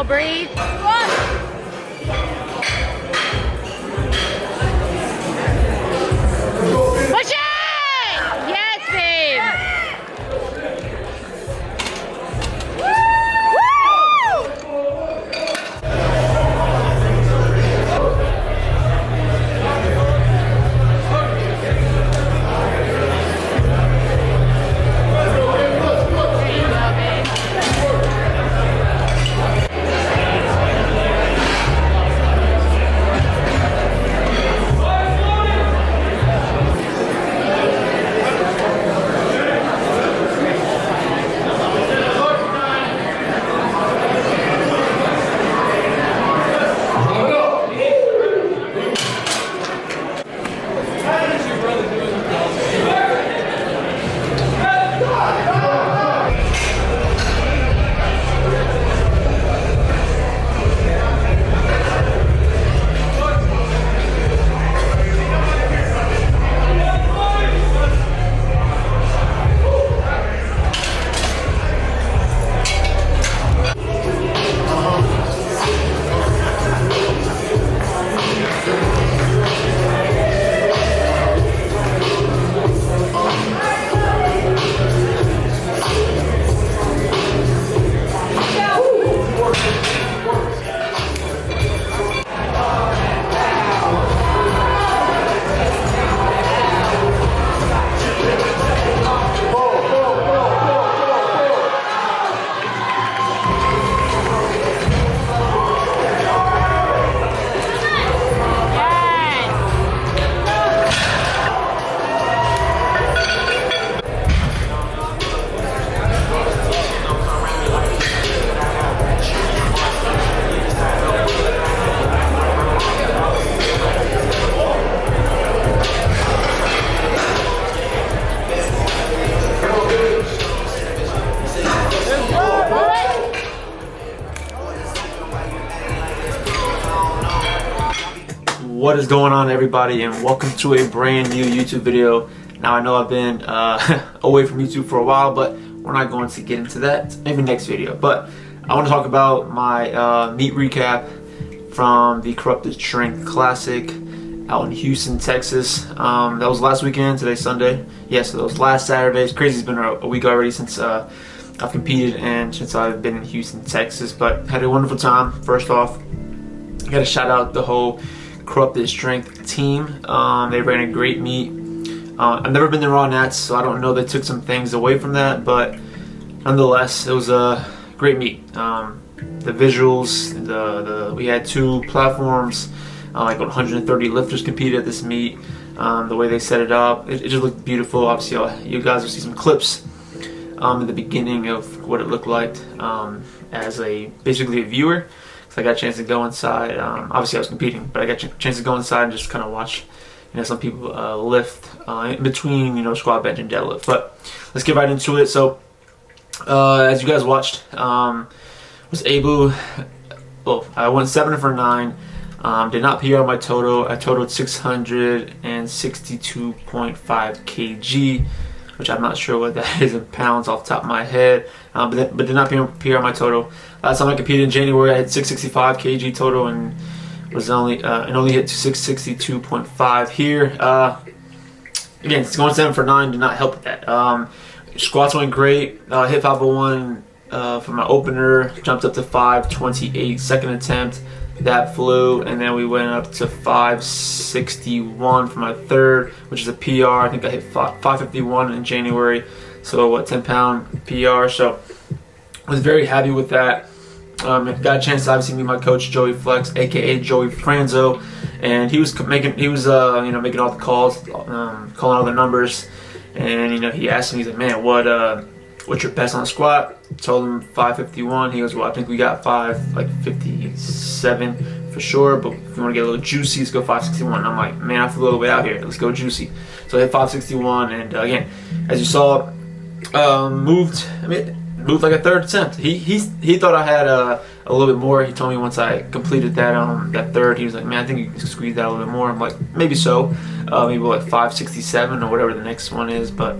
breathe. Push it! Yes, babe. What is going on, everybody, and welcome to a brand new YouTube video. Now, I know I've been away from YouTube for a while, but we're not going to get into that. Maybe next video. But I want to talk about my meet recap from the Corrupted Strength Classic out in Houston, Texas. That was last weekend. Today's Sunday. Yes, so that was last Saturday. It's crazy. It's been a week already since I've competed and since I've been in Houston, Texas. But had a wonderful time. First off, I got to shout out the whole Corrupted Strength team. They ran a great meet. I've never been to Raw Nats, so I don't know. They took some things away from that, but nonetheless, it was a great meet. The visuals, we had two platforms, like 130 lifters competed at this meet. The way they set it up, it just looked beautiful. Obviously, you guys will see some clips in the beginning of what it looked like as basically a viewer. I got a chance to go inside. Obviously, I was competing, but I got a chance to go inside and just kind of watch, some people lift in between, squat, bench, and deadlift. But let's get right into it. So, as you guys watched, was able. Well, I went 7 for 9. Did not PR my total. I totaled 662.5 kg, which I'm not sure what that is in pounds off the top of my head, but did not PR my total. Last time I competed in January, I had 665 kg total and was only hit 662.5 here. Again, it's going 7 for 9 did not help with that. Squats went great. Hit 501 for my opener, jumped up to 528 second attempt. That flew, and then we went up to 561 for my third, which is a PR. I think I hit 551 in January, so what, 10-pound PR. So I was very happy with that. Got a chance to obviously meet my coach Joey Flex, aka Joey Franzo, and he was making all the calls, calling all the numbers, and he asked me, he's like, man, what's your best on the squat? Told him 551. He goes, well, I think we got 557 for sure, but if you want to get a little juicy, let's go 561. I'm like, man, I feel a little way out here. Let's go juicy. So I hit 561, and again, as you saw, moved like a third attempt. He thought I had a little bit more. He told me once I completed that third, he was like, man, I think you can squeeze that a little bit more. I'm like, maybe so. Maybe like 567 or whatever the next one is, but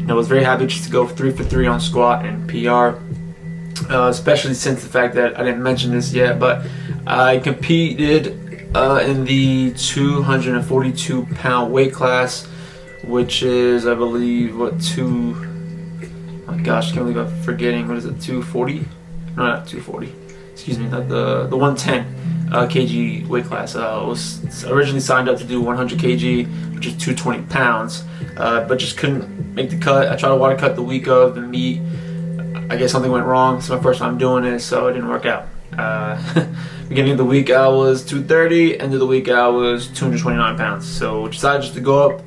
I was very happy just to go 3 for 3 on squat and PR. especially since the fact that I didn't mention this yet, but I competed in the 242 pound weight class, which is, I believe, what, oh my gosh, I can't believe I'm forgetting. What is it, 240? No, not 240. Excuse me, not the 110 kg weight class. I was originally signed up to do 100 kg, which is 220 pounds, but just couldn't make the cut. I tried to water cut the week of the meet. I guess something went wrong. It's my first time doing it, so it didn't work out. Beginning of the week I was 230, end of the week I was 229 pounds. So decided just to go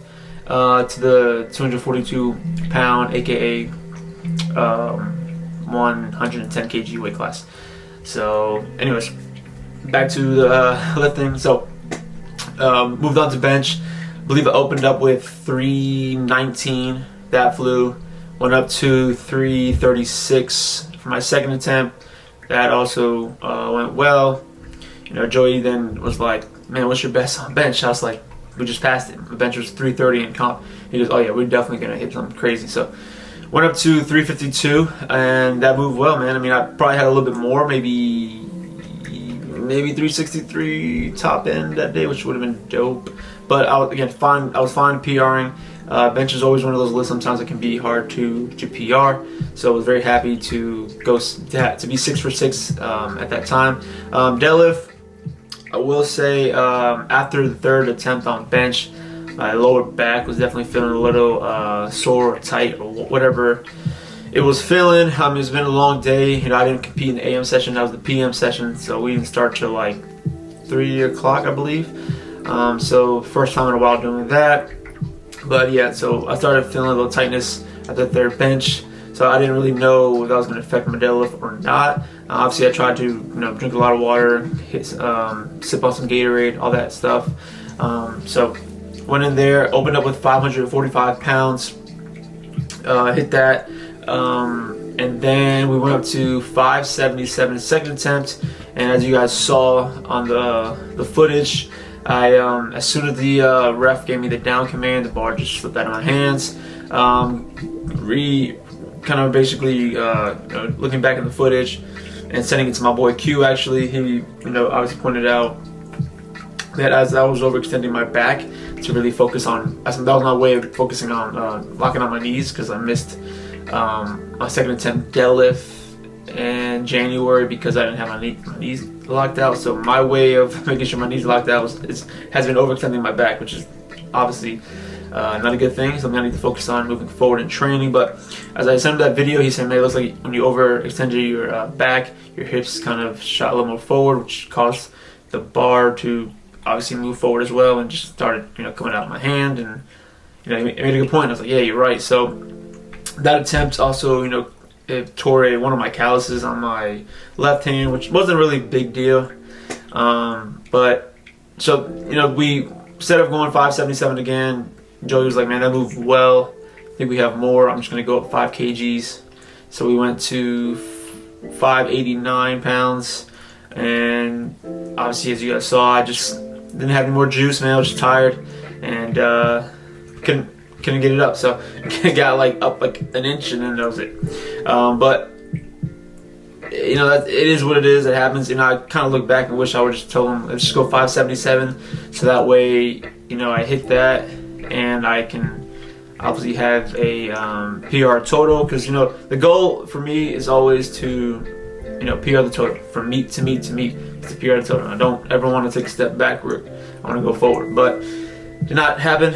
up to the 242 pound, aka 110 kg weight class. So anyways, back to the lifting. So moved on to bench. I believe I opened up with 319. That flew. Went up to 336 for my second attempt. That also went well. You know, Joey then was like, "Man, what's your best on bench?" I was like, "We just passed it. The bench was 330 in comp." He goes, "Oh yeah, we're definitely gonna hit something crazy." So went up to 352, and that moved well, man. I mean, I probably had a little bit more, maybe 363 top end that day, which would have been dope. But I was fine PRing. Bench is always one of those lists. Sometimes it can be hard to PR. So I was very happy to go to be 6 for 6 at that time. Deadlift, I will say, after the third attempt on bench, my lower back was definitely feeling a little sore or tight or whatever it was feeling. I mean, it's been a long day. You know, I didn't compete in the AM session. That was the PM session. So we didn't start till like 3 o'clock, I believe. So first time in a while doing that. But yeah, so I started feeling a little tightness at the third bench. So I didn't really know if that was going to affect my deadlift or not. Obviously, I tried to drink a lot of water, sip on some Gatorade, all that stuff. So went in there, opened up with 545 pounds, hit that, and then we went up to 577 second attempt. And as you guys saw on the footage, I as soon as the ref gave me the down command, the bar just slipped out of my hands. Basically looking back at the footage and sending it to my boy Q. Actually, he obviously pointed out that as I was overextending my back to really focus on, that was my way of focusing on locking on my knees, because I missed my second attempt deadlift in January because I didn't have my knees locked out. So my way of making sure my knees locked out has been overextending my back, which is obviously not a good thing. Something I need to focus on moving forward in training. But as I sent him that video, he said, "Man, it looks like when you overextend your back, your hips kind of shot a little more forward, which caused the bar to obviously move forward as well, and just started coming out of my hand." And he made a good point. I was like, "Yeah, you're right." So that attempt also it tore one of my calluses on my left hand, which wasn't really a big deal. But so we, instead of going 577 again, Joey was like, "Man, that moved well. I think we have more. I'm just gonna go up 5 kgs." So we went to 589 pounds, and obviously, as you guys saw, I just didn't have any more juice, man. I was just tired and couldn't get it up. So I got up an inch, and then that was it. But that it is what it is. It happens. I kind of look back and wish I would just tell him, let's just go 577, so that way I hit that and I can obviously have a PR total, because the goal for me is always to PR the total from meet to meet to meet. It's to PR the total. I don't ever want to take a step backward. I want to go forward, but did not happen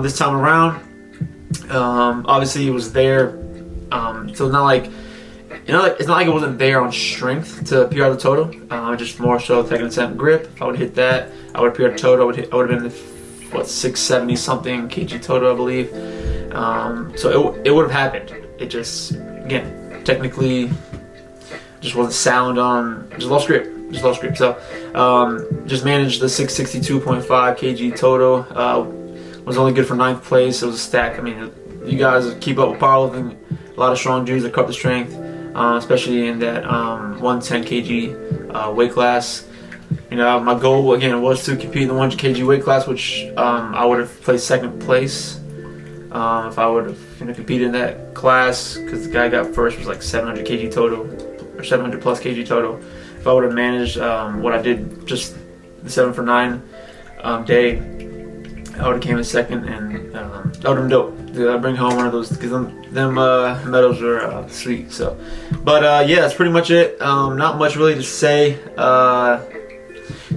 this time around. Obviously it was there, so it's not like it wasn't there on strength to PR the total. Just more so second attempt grip. If I would hit that, I would PR the total. I would have been 670 something kg total, I believe. So it would have happened. It just, again, technically just wasn't sound on, just lost grip. So just managed the 662.5 kg total. Was only good for 9th place. It was a stack. I mean, you guys keep up with powerlifting. A lot of strong dudes that cut the strength, especially in that 110 kg weight class. My goal again was to compete in the 100 kg weight class, which I would have placed 2nd place if I would have competed in that class, because the guy got first was like 700 kg total, or 700 plus kg total. If I would have managed what I did just the 7 for 9 day, I would have came in second, and that would have been dope. I'd bring home one of those, because them medals were sweet. So, but yeah, that's pretty much it. Not much really to say.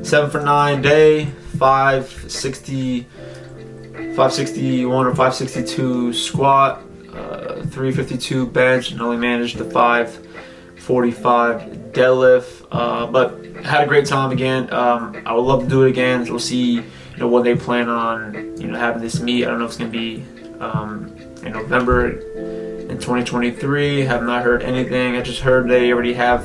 7 for 9 day, 561 or 562 squat, 352 bench, and only managed the 545 deadlift. But had a great time again. I would love to do it again. So we'll see, what they plan on, having this meet. I don't know if it's gonna be in November in 2023. Have not heard anything. I just heard they already have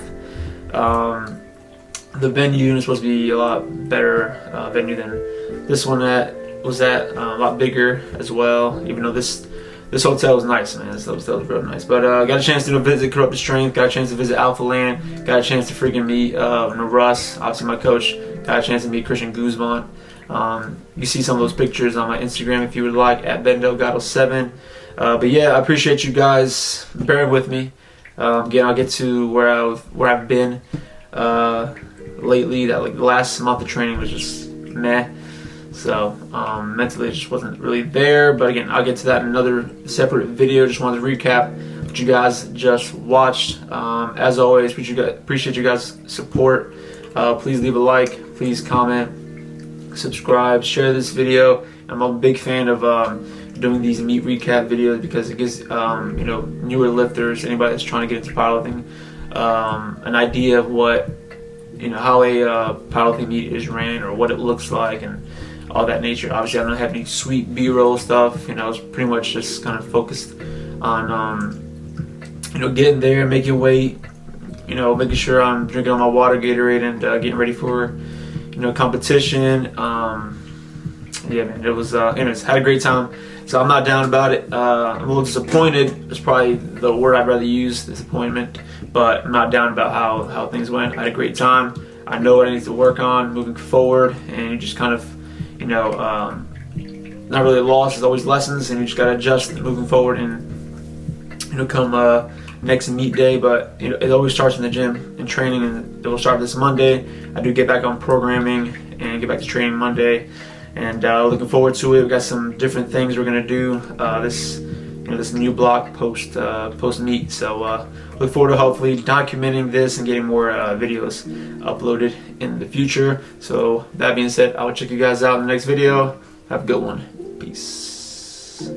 the venue, and it's supposed to be a lot better venue than this one that was at. A lot bigger as well. Even though this hotel was nice, man. This hotel was real nice. But got a chance to visit Corrupted Strength. Got a chance to visit Alpha Land. Got a chance to freaking meet Russ, obviously my coach. Got a chance to meet Christian Guzman. You see some of those pictures on my Instagram if you would like, at BenDelgado7. But yeah, I appreciate you guys bearing with me. Again, I'll get to where I've been lately. That the last month of training was just meh. So mentally, it just wasn't really there. But again, I'll get to that in another separate video. Just wanted to recap what you guys just watched. As always, appreciate you guys' support. Please leave a like. Please comment, subscribe, share this video. I'm a big fan of doing these meet recap videos because it gives newer lifters, anybody that's trying to get into powerlifting, an idea of what how a powerlifting meet is ran, or what it looks like, and all that nature. Obviously, I don't have any sweet B-roll stuff. I was pretty much just kind of focused on getting there, making weight, making sure I'm drinking all my water, Gatorade, and getting ready for competition. Yeah, man, it was anyways, had a great time. So I'm not down about it. I'm a little disappointed. It's probably the word I'd rather use, disappointment. But I'm not down about how things went. I had a great time. I know what I need to work on moving forward, and you just kind of not really lost. There's always lessons, and you just gotta adjust moving forward, and come next meet day. But it always starts in the gym and training, and it will start this Monday. I do get back on programming and get back to training Monday, and looking forward to it. We got some different things we're gonna do this new block post meet. So look forward to hopefully documenting this and getting more videos uploaded in the future. So that being said, I will check you guys out in the next video. Have a good one. Peace.